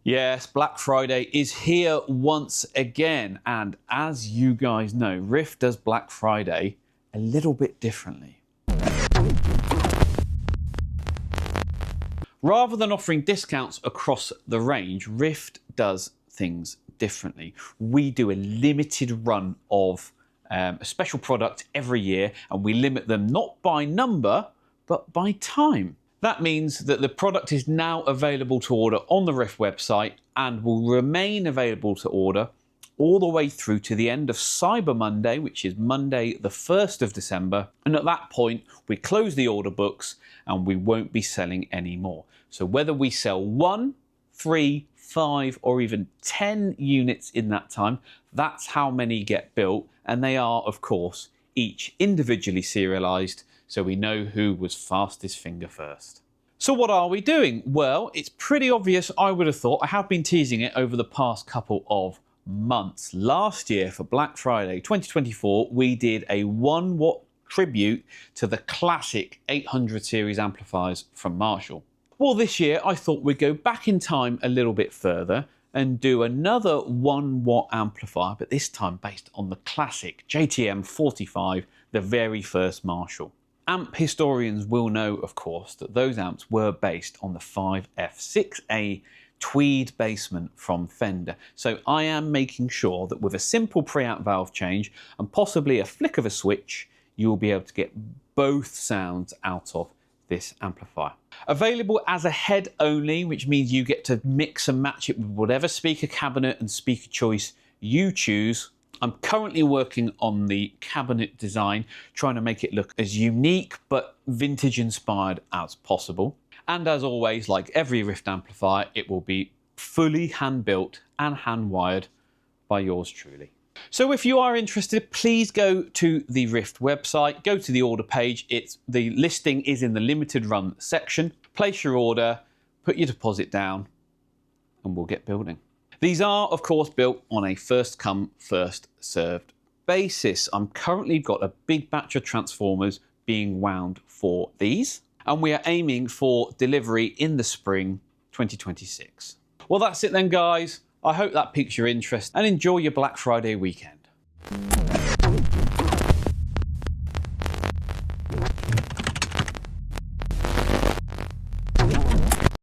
Yes, Black Friday is here once again, and as you guys know, Rift does Black Friday a little bit differently. Rather than offering discounts across the range, Rift does things differently. We do a limited run of a special product every year, and we limit them not by number, but by time. That means that the product is now available to order on the Rift website and will remain available to order all the way through to the end of Cyber Monday, which is Monday the 1st of December. And at that point, we close the order books and we won't be selling any more. So whether we sell 1, 3, 5 or even 10 units in that time, that's how many get built. And they are, of course, each individually serialized, so we know who was fastest finger first. So what are we doing? Well, it's pretty obvious, I would have thought. I have been teasing it over the past couple of months. Last year for Black Friday 2024, we did a 1 watt tribute to the classic 800 series amplifiers from Marshall. Well, this year I thought we'd go back in time a little bit further and do another 1 watt amplifier, but this time based on the classic JTM 45, the very first Marshall. Amp historians will know, of course, that those amps were based on the 5F6A tweed basement from Fender. So I am making sure that with a simple preamp valve change and possibly a flick of a switch, you will be able to get both sounds out of this amplifier. Available as a head only, which means you get to mix and match it with whatever speaker cabinet and speaker choice you choose. I'm currently working on the cabinet design, trying to make it look as unique but vintage inspired as possible. And as always, like every Rift amplifier, it will be fully hand built and hand wired by yours truly. So if you are interested, please go to the Rift website, go to the order page. The listing is in the limited run section. Place your order, put your deposit down, and we'll get building. These are, of course, built on a first come, first served basis. I'm currently got a big batch of transformers being wound for these, and we are aiming for delivery in the spring 2026. Well, that's it then, guys. I hope that piques your interest and enjoy your Black Friday weekend.